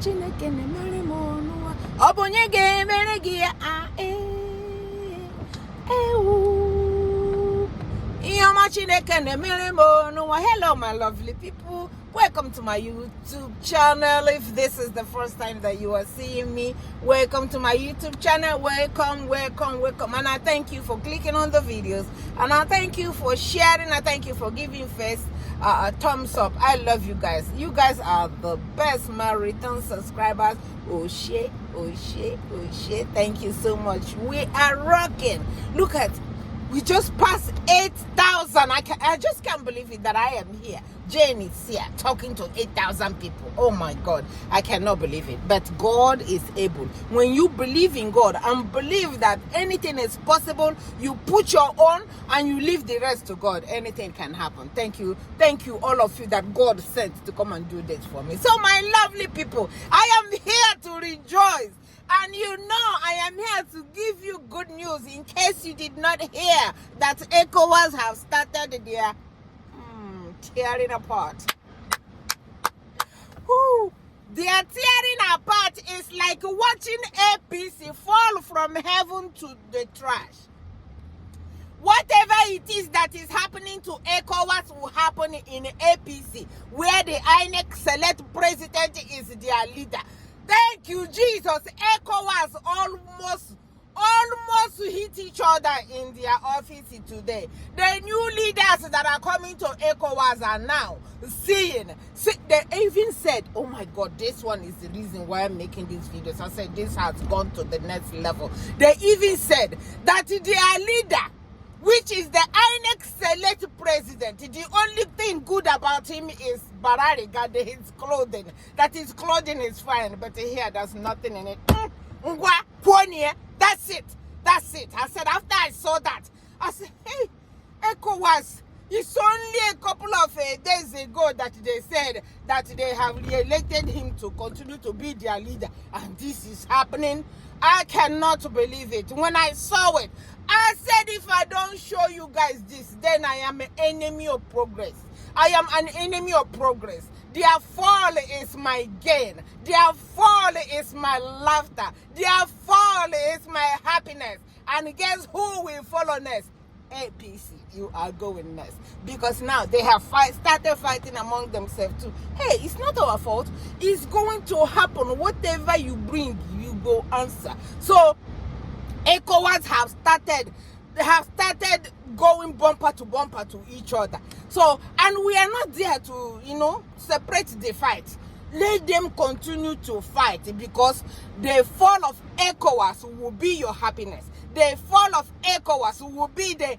Chineke ne mere monua. Obonye ge mere gia a Hello, my lovely people. Welcome to my YouTube channel. If this is the first time that you are seeing me, welcome to my YouTube channel. Welcome. And I thank you for clicking on the videos. And I thank you for sharing. I thank you for giving first a thumbs up. I love you guys. You guys are the best. My return subscribers. Oh shit. Thank you so much. We are rocking. Look at, we just passed 8,000. I just can't believe it that I am here. Jane is here talking to 8,000 people. Oh my God, I cannot believe it. But God is able. When you believe in God and believe that anything is possible, you put your own and you leave the rest to God. Anything can happen. Thank you, all of you that God sent to come and do this for me. So my lovely people, I am here to rejoice. And you know I am here to give you good news in case you did not hear that Ecowas have started their tearing apart. Their tearing apart is like watching APC fall from heaven to the trash. Whatever it is that is happening to Ecowas will happen in APC, where the INEC select president is their leader. Thank you, Jesus. Ecowas almost hit each other in their office today. The new leaders that are coming to Ecowas are now seeing. They even said, oh my God, this one is the reason why I'm making these videos. I said, this has gone to the next level. They even said that their leader, which is the INEC select president, the only thing good about him is Barariga, his clothing. That his clothing is fine, but here there's nothing in it. That's it. I said, after I saw that, I said, hey, Ecowas, it's only a couple of days ago that they said that they have re-elected him to continue to be their leader. And this is happening. I cannot believe it. When I saw it, I said, if I don't show you guys this, then I am an enemy of progress. I am an enemy of progress. Their fall is my gain. Their fall is my laughter. Their fall is my happiness. And guess who will follow next? APC, you are going next. Because now they have started fighting among themselves too. Hey, it's not our fault. It's going to happen. Whatever you bring, you go answer. So Ecowas have started going bumper to each other. So, and we are not there to, separate the fight. Let them continue to fight, because the fall of Ecowas will be your happiness. The fall of Ecowas will be the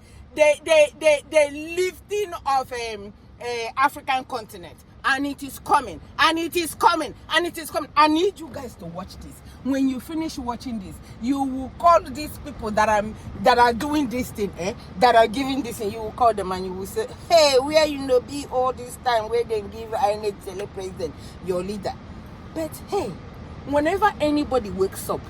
lifting of African continent. And it is coming. I need you guys to watch this. When you finish watching this, you will call these people that are doing this thing, that are giving this, and you will call them and you will say, hey, where you be all this time where they give INEC president your leader? But hey, whenever anybody wakes up,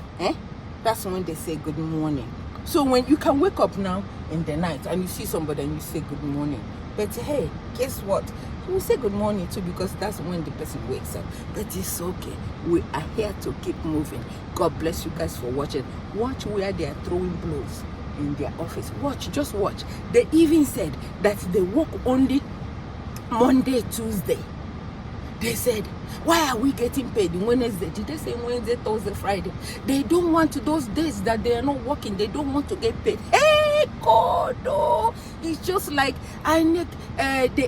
that's when they say good morning. So when you can wake up now in the night and you see somebody and you say good morning, but hey, guess what? You will say good morning too, because that's when the person wakes up. But it's okay. We are here to keep moving. God bless you guys for watching. Watch where they are throwing blows in their office. Just watch. They even said that they work only Monday, Tuesday. They said, why are we getting paid Wednesday? Did they say Wednesday, Thursday, Friday? They don't want those days that they are not working. They don't want to get paid. Hey, God, oh. It's just like the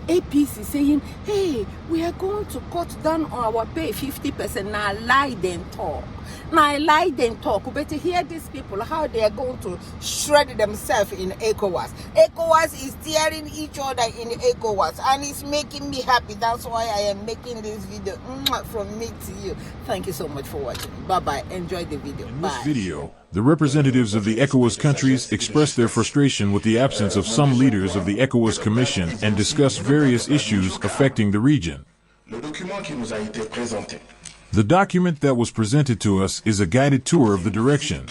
APC saying, hey, we are going to cut down our pay 50%. Now lie then talk. But to hear these people, how they are going to shred themselves in Ecowas. Ecowas is tearing each other in Ecowas, and it's making me happy. That's why I am making this video from me to you. Thank you so much for watching. Bye-bye. Enjoy the video. In this video, the representatives of the Ecowas countries expressed their frustration with the absence of some leaders of the Ecowas Commission and discussed various issues affecting the region. The document that was presented to us is a guided tour of the direction.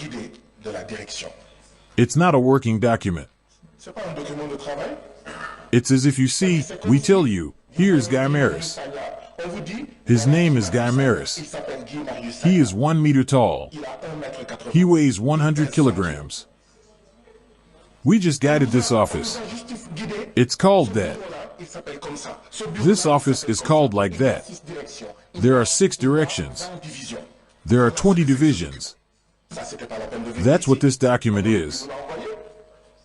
It's not a working document. It's as if you see, we tell you, here's Guy Maris. His name is Guy Maris. He is 1 meter tall. He weighs 100 kilograms. We just guided this office. It's called that. This office is called like that. There are 6 directions. There are 20 divisions. That's what this document is.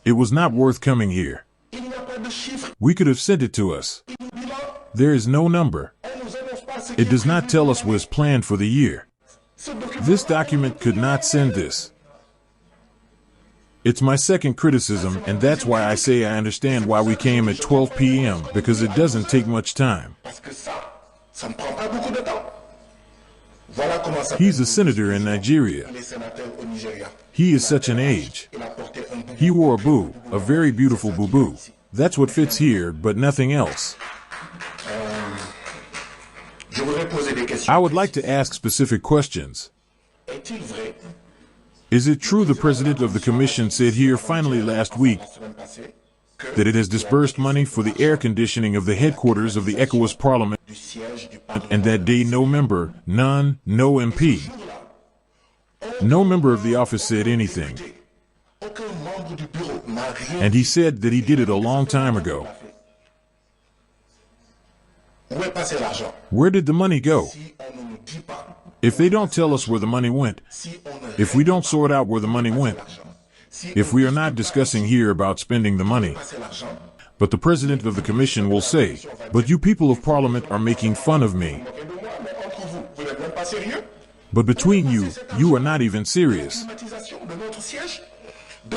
It was not worth coming here. We could have sent it to us. There is no number. It does not tell us what is planned for the year. This document could not send this. It's my second criticism, and that's why I say I understand why we came at 12 p.m., because it doesn't take much time. He's a senator in Nigeria. He is such an age. He wore a boo, a very beautiful boo-boo. That's what fits here, but nothing else. I would like to ask specific questions. Is it true the president of the commission said here finally last week that it has disbursed money for the air conditioning of the headquarters of the Ecowas Parliament, and that day no member, none, no MP, no member of the office said anything? And he said that he did it a long time ago. Where did the money go? If they don't tell us where the money went, if we don't sort out where the money went, if we are not discussing here about spending the money, but the president of the commission will say, but you people of parliament are making fun of me. But between you, you are not even serious.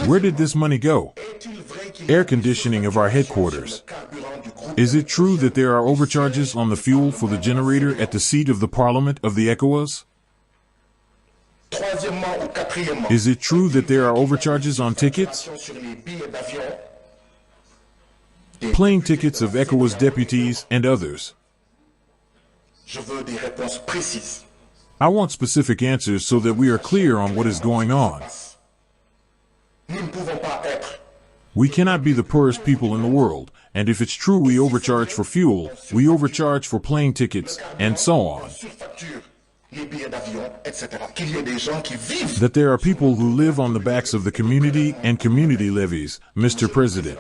Where did this money go? Air conditioning of our headquarters. Is it true that there are overcharges on the fuel for the generator at the seat of the Parliament of the Ecowas? Is it true that there are overcharges on tickets? Plane tickets of Ecowas deputies and others. I want specific answers so that we are clear on what is going on. We cannot be the poorest people in the world, and if it's true we overcharge for fuel, we overcharge for plane tickets, and so on. That there are people who live on the backs of the community and community levies, Mr. President.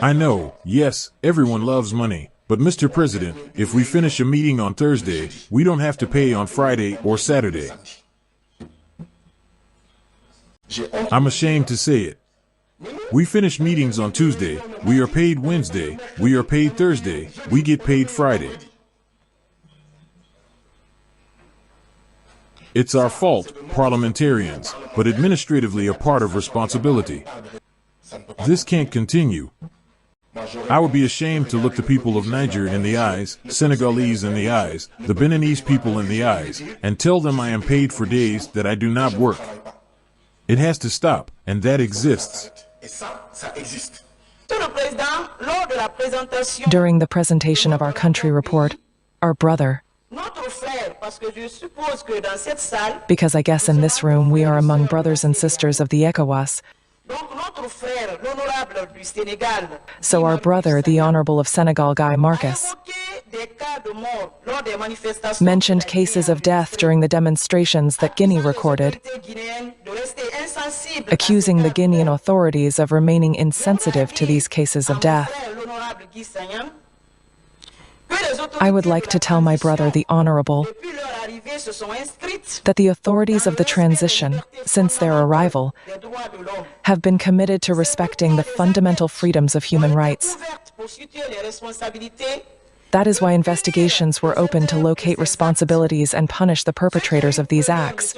I know, yes, everyone loves money, but Mr. President, if we finish a meeting on Thursday, we don't have to pay on Friday or Saturday. I'm ashamed to say it. We finish meetings on Tuesday, we are paid Wednesday, we are paid Thursday, we get paid Friday. It's our fault, parliamentarians, but administratively a part of responsibility. This can't continue. I would be ashamed to look the people of Niger in the eyes, Senegalese in the eyes, the Beninese people in the eyes, and tell them I am paid for days that I do not work. It has to stop, and that exists. During the presentation of our country report, our brother, because I guess in this room we are among brothers and sisters of the ECOWAS, so our brother, the Honorable of Senegal Guy Marcus, mentioned cases of death during the demonstrations that Guinea recorded, accusing the Guinean authorities of remaining insensitive to these cases of death. I would like to tell my brother, the Honorable, that the authorities of the transition, since their arrival, have been committed to respecting the fundamental freedoms of human rights. That is why investigations were opened to locate responsibilities and punish the perpetrators of these acts.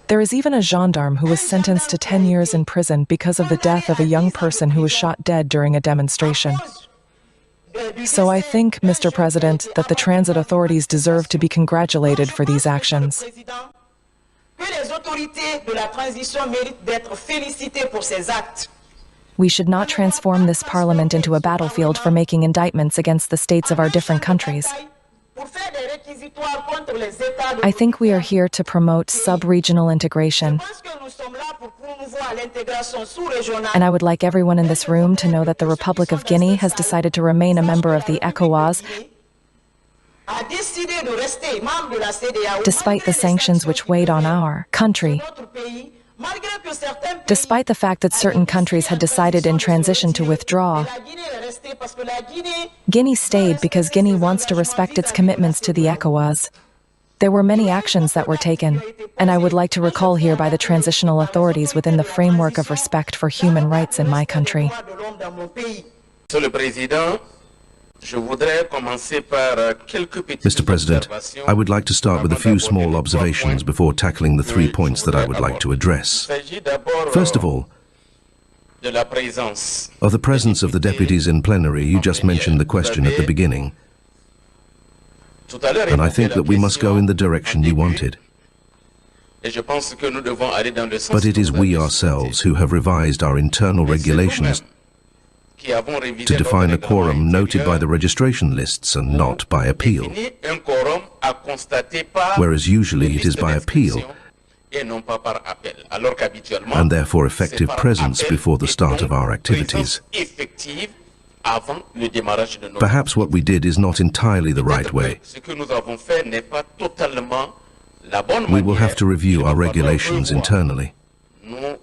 There is even a gendarme who was sentenced to 10 years in prison because of the death of a young person who was shot dead during a demonstration. So I think, Mr. President, that the transit authorities deserve to be congratulated for these actions. We should not transform this parliament into a battlefield for making indictments against the states of our different countries. I think we are here to promote sub-regional integration And I would like everyone in this room to know that the Republic of Guinea has decided to remain a member of the Ecowas, despite the sanctions which weighed on our country. Despite the fact that certain countries had decided in transition to withdraw, Guinea stayed because Guinea wants to respect its commitments to the Ecowas. There were many actions that were taken, and I would like to recall here by the transitional authorities within the framework of respect for human rights in my country. Mr. President, I would like to start with a few small observations before tackling the 3 points that I would like to address. First of all, of the presence of the deputies in plenary, you just mentioned the question at the beginning, and I think that we must go in the direction you wanted. But it is we ourselves who have revised our internal regulations to define a quorum noted by the registration lists and not by appeal, whereas usually it is by appeal, and therefore effective presence before the start of our activities. Perhaps what we did is not entirely the right way. We will have to review our regulations internally. There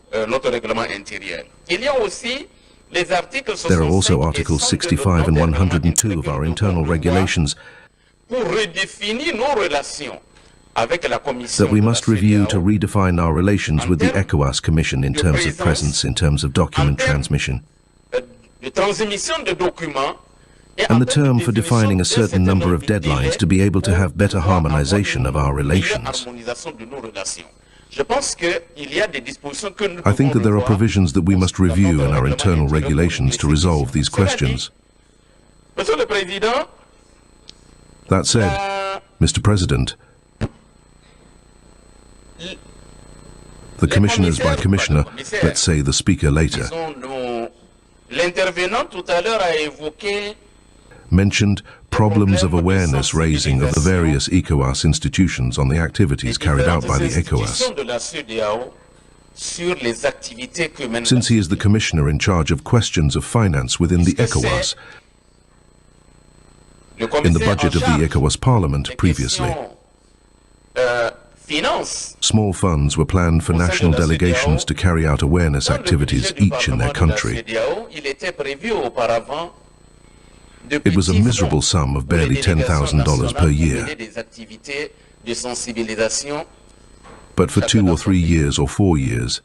are also Articles 65 and 102 of our internal regulations that we must review to redefine our relations with the Ecowas Commission in terms of presence, in terms of document transmission, and the term for defining a certain number of deadlines to be able to have better harmonization of our relations. I think that there are provisions that we must review in our internal regulations to resolve these questions. That said, Mr. President, the commissioners by commissioner, let's say the speaker later, mentioned problems of awareness raising of the various ECOWAS institutions on the activities carried out by the ECOWAS. Since he is the commissioner in charge of questions of finance within the ECOWAS, in the budget of the ECOWAS Parliament previously, small funds were planned for national delegations to carry out awareness activities each in their country. It was a miserable sum of barely $10,000 per year. But for 2 or 3 years or 4 years,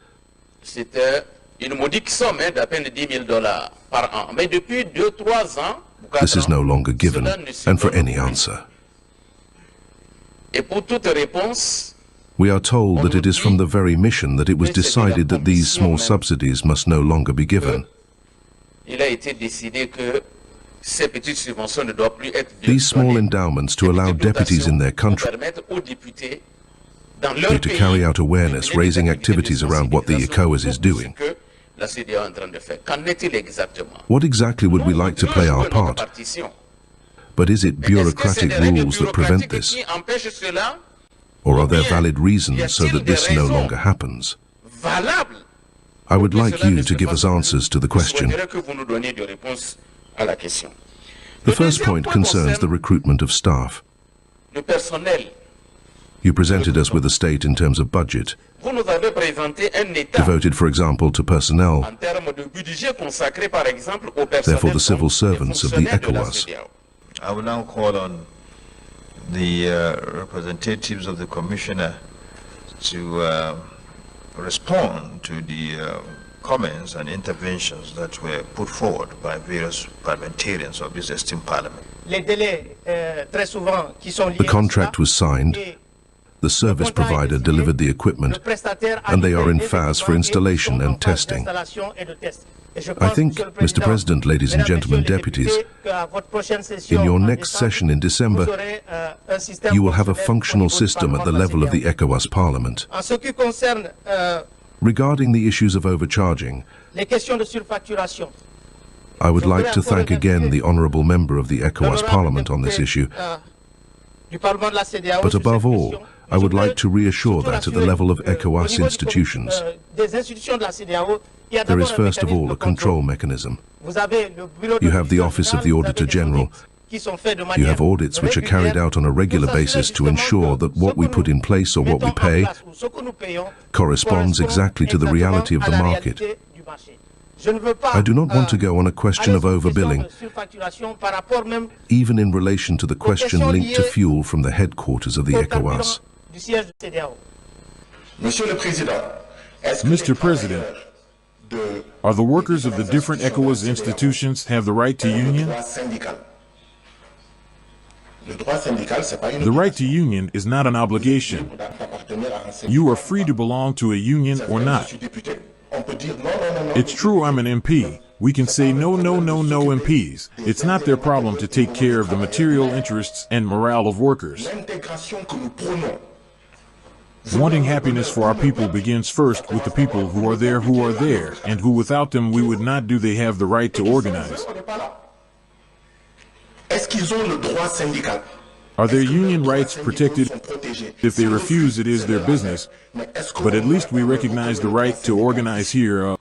this is no longer given, and for any answer. We are told that it is from the very mission that it was decided that these small subsidies must no longer be given. These small endowments to allow deputies in their country to carry out awareness, raising activities around what the ECOWAS is doing. What exactly would we like to play our part? But is it bureaucratic rules that prevent this? Or are there valid reasons so that this no longer happens? I would like you to give us answers to the question. The first point concerns the recruitment of staff. You presented us with a state in terms of budget, devoted, for example, to personnel, therefore the civil servants of the ECOWAS. I will now call on the representatives of the Commissioner to respond to the comments and interventions that were put forward by various parliamentarians of this esteemed parliament. The contract was signed, the service provider delivered the equipment, and they are in phase for installation and testing. I think, Mr. President, ladies and gentlemen deputies, in your next session in December, you will have a functional system at the level of the ECOWAS Parliament. Regarding the issues of overcharging, I would like to thank again the honourable member of the ECOWAS Parliament on this issue. But above all, I would like to reassure that at the level of Ecowas institutions, there is first of all a control mechanism. You have the Office of the Auditor General. You have audits which are carried out on a regular basis to ensure that what we put in place or what we pay corresponds exactly to the reality of the market. I do not want to go on a question of overbilling, even in relation to the question linked to fuel from the headquarters of the Ecowas. Mr. President, are the workers of the different ECOWAS institutions have the right to union? The right to union is not an obligation. You are free to belong to a union or not. It's true I'm an MP. We can say no, no, no, no MPs. It's not their problem to take care of the material interests and morale of workers. Wanting happiness for our people begins first with the people who are there, and who without them we would not do. They have the right to organize. Are their union rights protected? If they refuse, it is their business. But at least we recognize the right to organize here.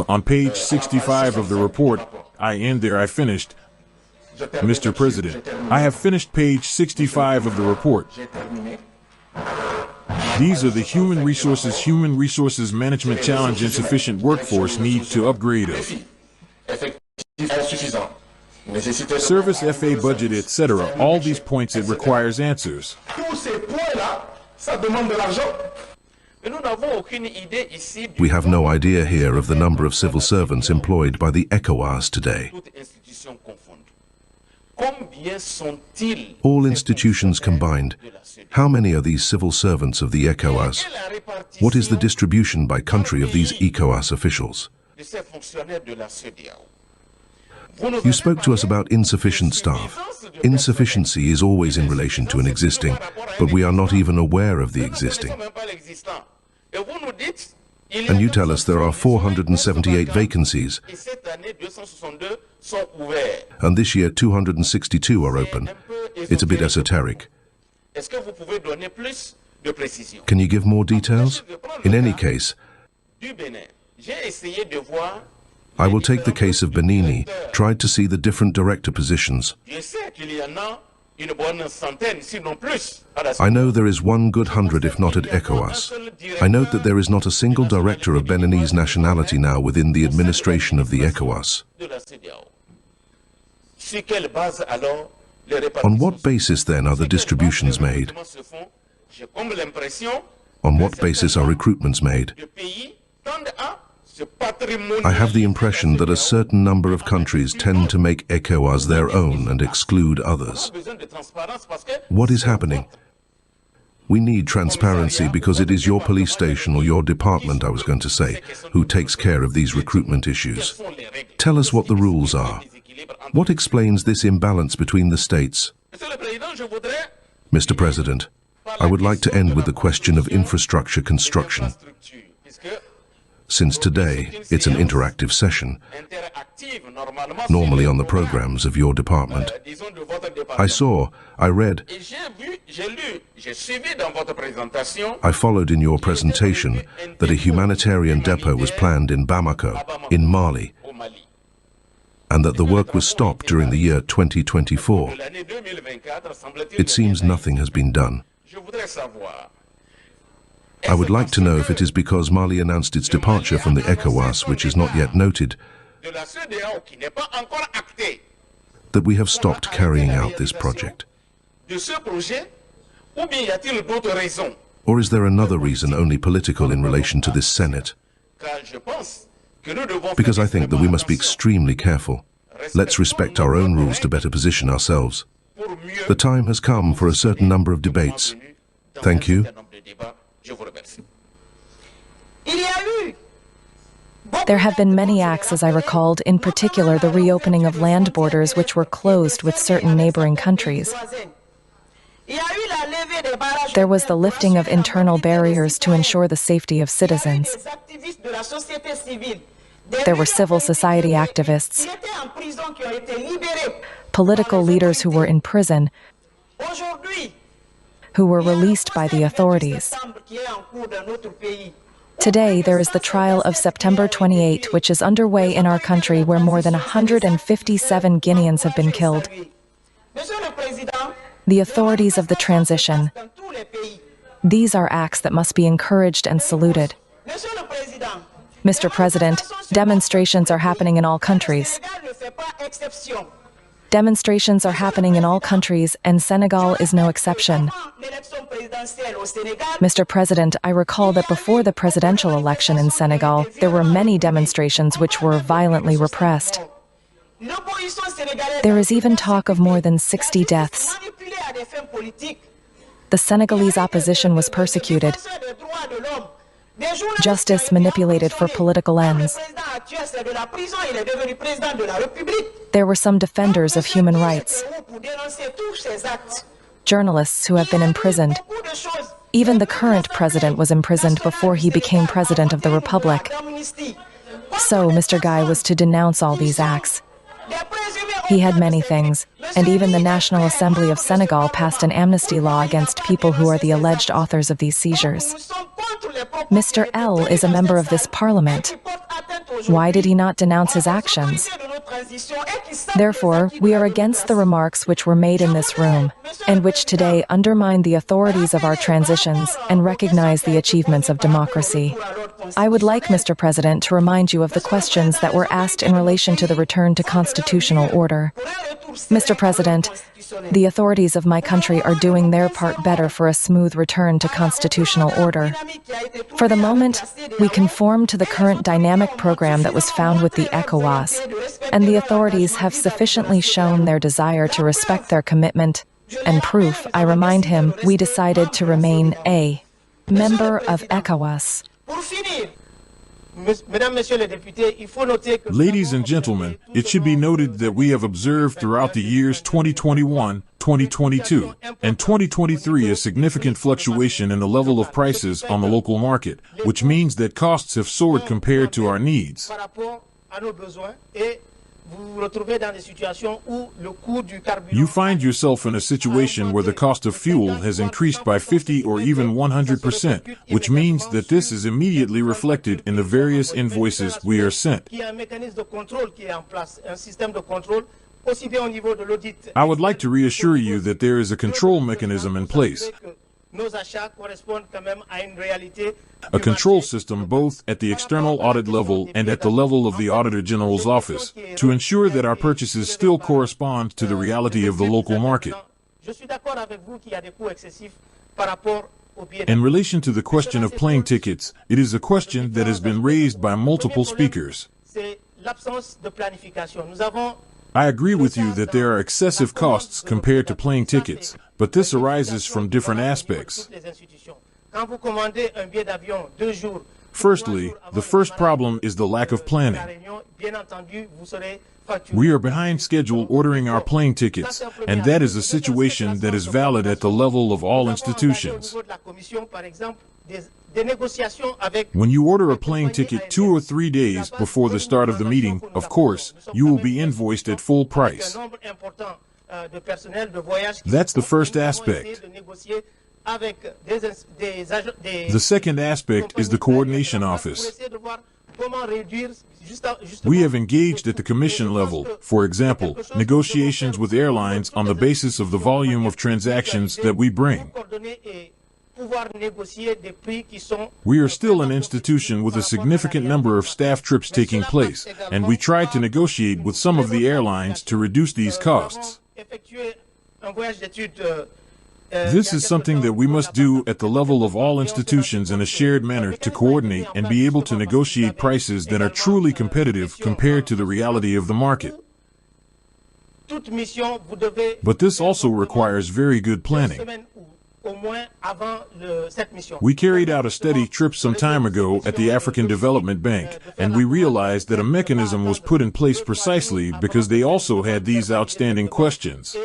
On page 65 of the report, I end there. I finished. Mr. President, I have finished page 65 of the report. These are the human resources management challenge. Insufficient workforce need to upgrade of. Service FA budget, etc. All these points, it requires answers. We have no idea here of the number of civil servants employed by the Ecowas today. All institutions combined, how many are these civil servants of the Ecowas? What is the distribution by country of these Ecowas officials? You spoke to us about insufficient staff. Insufficiency is always in relation to an existing, but we are not even aware of the existing. And you tell us there are 478 vacancies, and this year 262 are open. It's a bit esoteric. Can you give more details? In any case, I will take the case of Benini, tried to see the different director positions. I know there is one good 100 if not at ECOWAS. I note that there is not a single director of Beninese nationality now within the administration of the ECOWAS. On what basis then are the distributions made? On what basis are recruitments made? I have the impression that a certain number of countries tend to make ECOWAS their own and exclude others. What is happening? We need transparency because it is your police station or your department, I was going to say, who takes care of these recruitment issues. Tell us what the rules are. What explains this imbalance between the states? Mr. President, I would like to end with the question of infrastructure construction. Since today, it's an interactive session, normally on the programs of your department. I read, I followed in your presentation that a humanitarian depot was planned in Bamako, in Mali, and that the work was stopped during the year 2024. It seems nothing has been done. I would like to know if it is because Mali announced its departure from the ECOWAS, which is not yet noted, that we have stopped carrying out this project. Or is there another reason, only political, in relation to this Senate? Because I think that we must be extremely careful. Let's respect our own rules to better position ourselves. The time has come for a certain number of debates. Thank you. There have been many acts, as I recalled, in particular the reopening of land borders which were closed with certain neighboring countries. There was the lifting of internal barriers to ensure the safety of citizens. There were civil society activists, political leaders who were in prison, who were released by the authorities. Today, there is the trial of September 28, which is underway in our country, where more than 157 Guineans have been killed. The authorities of the transition. These are acts that must be encouraged and saluted. Mr. President, demonstrations are happening in all countries. Demonstrations are happening in all countries, and Senegal is no exception. Mr. President, I recall that before the presidential election in Senegal, there were many demonstrations which were violently repressed. There is even talk of more than 60 deaths. The Senegalese opposition was persecuted. Justice manipulated for political ends. There were some defenders of human rights. Journalists who have been imprisoned. Even the current president was imprisoned before he became president of the Republic. So Mr. Guy was to denounce all these acts. He had many things, and even the National Assembly of Senegal passed an amnesty law against people who are the alleged authors of these seizures. Mr. L is a member of this parliament. Why did he not denounce his actions? Therefore, we are against the remarks which were made in this room, and which today undermine the authorities of our transitions and recognize the achievements of democracy. I would like, Mr. President, to remind you of the questions that were asked in relation to the return to constitutional order. Mr. President, the authorities of my country are doing their part better for a smooth return to constitutional order. For the moment, we conform to the current dynamic program that was found with the Ecowas, and the authorities have sufficiently shown their desire to respect their commitment and proof. I remind him, we decided to remain a member of Ecowas. Ladies and gentlemen, it should be noted that we have observed throughout the years 2021, 2022, and 2023 a significant fluctuation in the level of prices on the local market, which means that costs have soared compared to our needs. You find yourself in a situation where the cost of fuel has increased by 50 or even 100%, which means that this is immediately reflected in the various invoices we are sent. I would like to reassure you that there is a control mechanism in place. A control system both at the external audit level and at the level of the Auditor General's office to ensure that our purchases still correspond to the reality of the local market. In relation to the question of plane tickets, it is a question that has been raised by multiple speakers. I agree with you that there are excessive costs compared to plane tickets, but this arises from different aspects. Firstly, the first problem is the lack of planning. We are behind schedule ordering our plane tickets, and that is a situation that is valid at the level of all institutions. When you order a plane ticket 2 or 3 days before the start of the meeting, of course, you will be invoiced at full price. That's the first aspect. The second aspect is the coordination office. We have engaged at the commission level, for example, negotiations with airlines on the basis of the volume of transactions that we bring. We are still an institution with a significant number of staff trips taking place, and we try to negotiate with some of the airlines to reduce these costs. This is something that we must do at the level of all institutions in a shared manner to coordinate and be able to negotiate prices that are truly competitive compared to the reality of the market. But this also requires very good planning. We carried out a study trip some time ago at the African Development Bank, and we realized that a mechanism was put in place precisely because they also had these outstanding questions.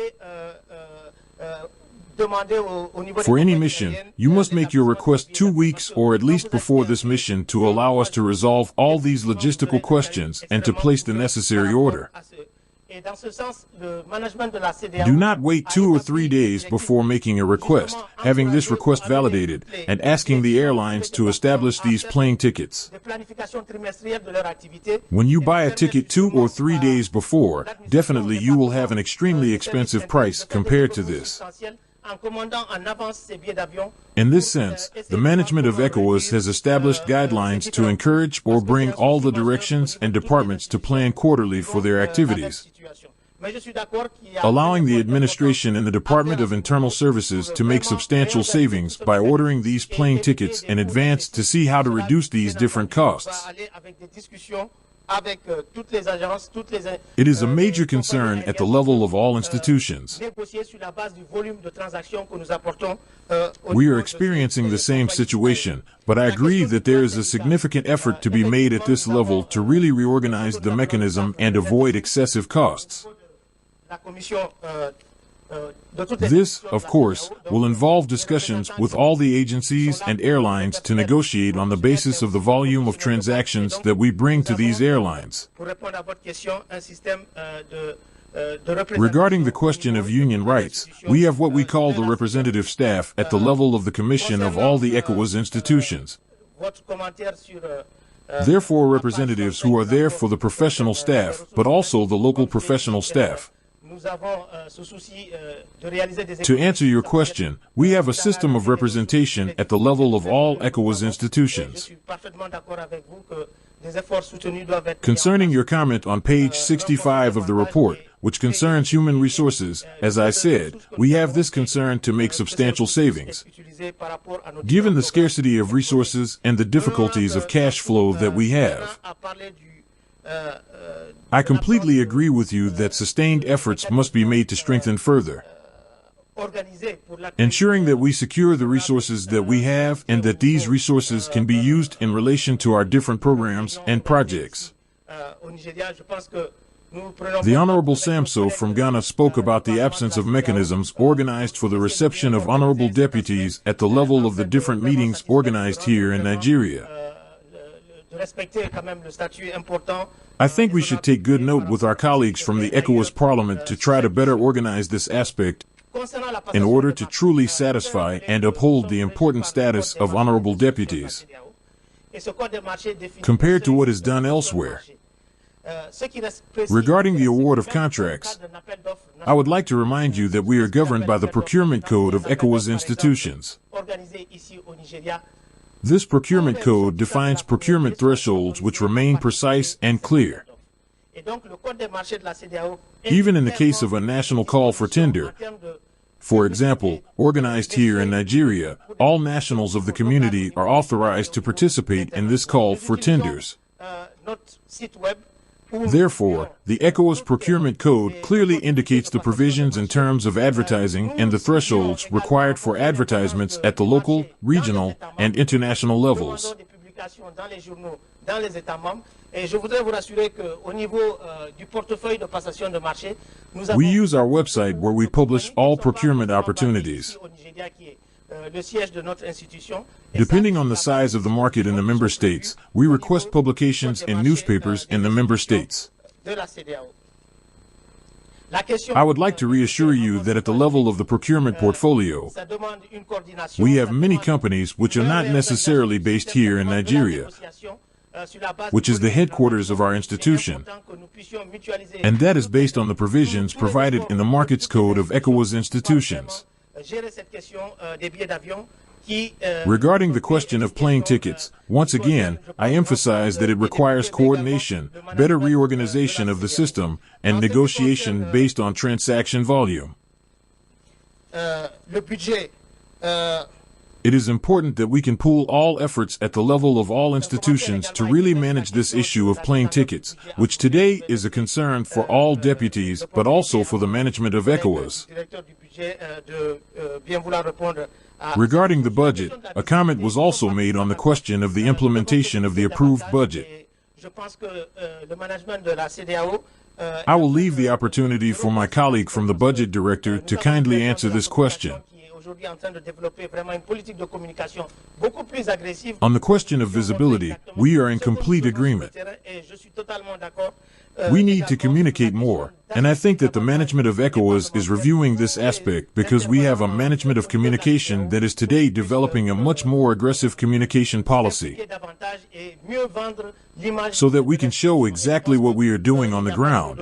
For any mission, you must make your request 2 weeks or at least before this mission to allow us to resolve all these logistical questions and to place the necessary order. Do not wait 2 or 3 days before making a request, having this request validated, and asking the airlines to establish these plane tickets. When you buy a ticket 2 or 3 days before, definitely you will have an extremely expensive price compared to this. In this sense, the management of Ecowas has established guidelines to encourage or bring all the directions and departments to plan quarterly for their activities, allowing the administration and the Department of Internal Services to make substantial savings by ordering these plane tickets in advance to see how to reduce these different costs. It is a major concern at the level of all institutions. We are experiencing the same situation, but I agree that there is a significant effort to be made at this level to really reorganize the mechanism and avoid excessive costs. This, of course, will involve discussions with all the agencies and airlines to negotiate on the basis of the volume of transactions that we bring to these airlines. Regarding the question of union rights, we have what we call the representative staff at the level of the Commission of all the Ecowas institutions. Therefore, representatives who are there for the professional staff, but also the local professional staff. To answer your question, we have a system of representation at the level of all Ecowas institutions. Concerning your comment on page 65 of the report, which concerns human resources, as I said, we have this concern to make substantial savings. Given the scarcity of resources and the difficulties of cash flow that we have, I completely agree with you that sustained efforts must be made to strengthen further, ensuring that we secure the resources that we have and that these resources can be used in relation to our different programs and projects. The Honorable Samso from Ghana spoke about the absence of mechanisms organized for the reception of honorable deputies at the level of the different meetings organized here in Nigeria. I think we should take good note with our colleagues from the Ecowas Parliament to try to better organize this aspect in order to truly satisfy and uphold the important status of honorable deputies compared to what is done elsewhere. Regarding the award of contracts, I would like to remind you that we are governed by the procurement code of Ecowas institutions. This procurement code defines procurement thresholds which remain precise and clear. Even in the case of a national call for tender, for example, organized here in Nigeria, all nationals of the community are authorized to participate in this call for tenders. Therefore, the Ecowas Procurement Code clearly indicates the provisions in terms of advertising and the thresholds required for advertisements at the local, regional, and international levels. We use our website where we publish all procurement opportunities. Depending on the size of the market in the member states, we request publications in newspapers in the member states. I would like to reassure you that at the level of the procurement portfolio, we have many companies which are not necessarily based here in Nigeria, which is the headquarters of our institution, and that is based on the provisions provided in the Markets Code of Ecowas institutions. Regarding the question of plane tickets, once again, I emphasize that it requires coordination, better reorganization of the system, and negotiation based on transaction volume. It is important that we can pool all efforts at the level of all institutions to really manage this issue of plane tickets, which today is a concern for all deputies, but also for the management of Ecowas. Regarding the budget, a comment was also made on the question of the implementation of the approved budget. I will leave the opportunity for my colleague from the budget director to kindly answer this question. On the question of visibility, we are in complete agreement. We need to communicate more, and I think that the management of Ecowas is reviewing this aspect because we have a management of communication that is today developing a much more aggressive communication policy so that we can show exactly what we are doing on the ground.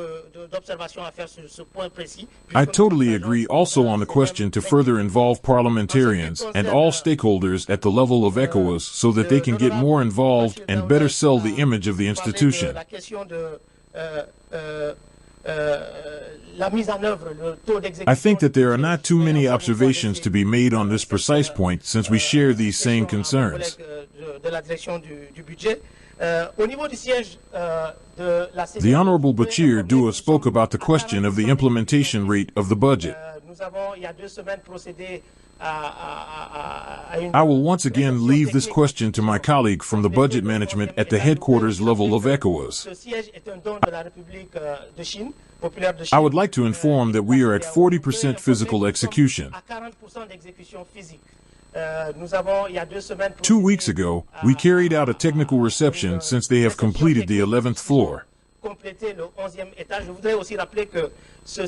I totally agree also on the question to further involve parliamentarians and all stakeholders at the level of Ecowas so that they can get more involved and better sell the image of the institution. I think that there are not too many observations to be made on this precise point since we share these same concerns. The Honorable Bachir Dua spoke about the question of the implementation rate of the budget. I will once again leave this question to my colleague from the budget management at the headquarters level of ECOWAS. I would like to inform that we are at 40% physical execution. 2 weeks ago, we carried out a technical reception since they have completed the 11th floor.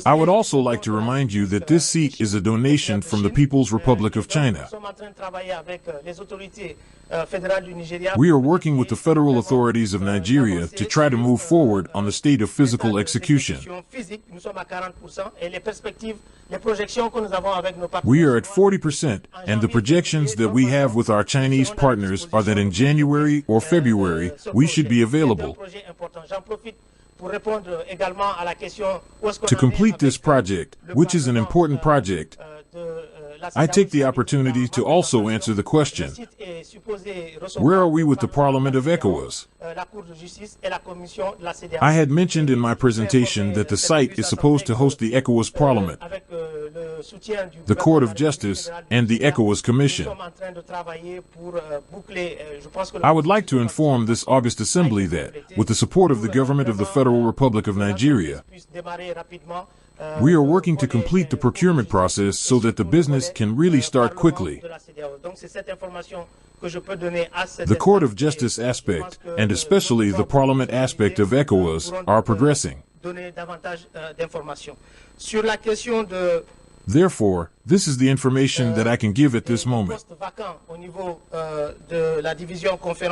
I would also like to remind you that this seat is a donation from the People's Republic of China. We are working with the federal authorities of Nigeria to try to move forward on the state of physical execution. We are at 40%, and the projections that we have with our Chinese partners are that in January or February, we should be available. To complete this project, which is an important project, I take the opportunity to also answer the question, where are we with the Parliament of ECOWAS? I had mentioned in my presentation that the site is supposed to host the ECOWAS Parliament, the Court of Justice, and the ECOWAS Commission. I would like to inform this August Assembly that, with the support of the government of the Federal Republic of Nigeria, we are working to complete the procurement process so that the business can really start quickly. The Court of Justice aspect, and especially the Parliament aspect of ECOWAS, are progressing. Therefore, this is the information that I can give at this moment.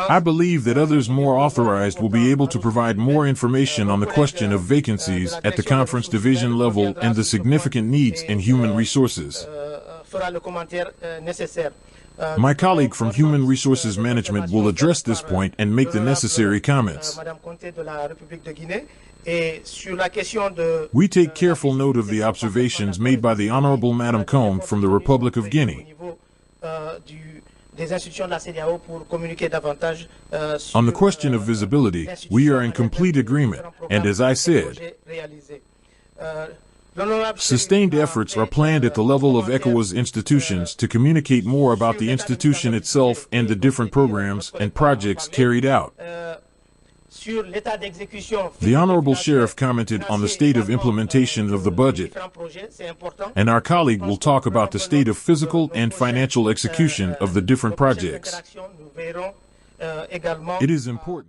I believe that others more authorized will be able to provide more information on the question of vacancies at the conference division level and the significant needs in human resources. My colleague from Human Resources Management will address this point and make the necessary comments. We take careful note of the observations made by the Honorable Madam Combe from the Republic of Guinea. On the question of visibility, we are in complete agreement, and as I said, sustained efforts are planned at the level of ECOWAS institutions to communicate more about the institution itself and the different programs and projects carried out. The Honorable Sheriff commented on the state of implementation of the budget, and our colleague will talk about the state of physical and financial execution of the different projects. It is important.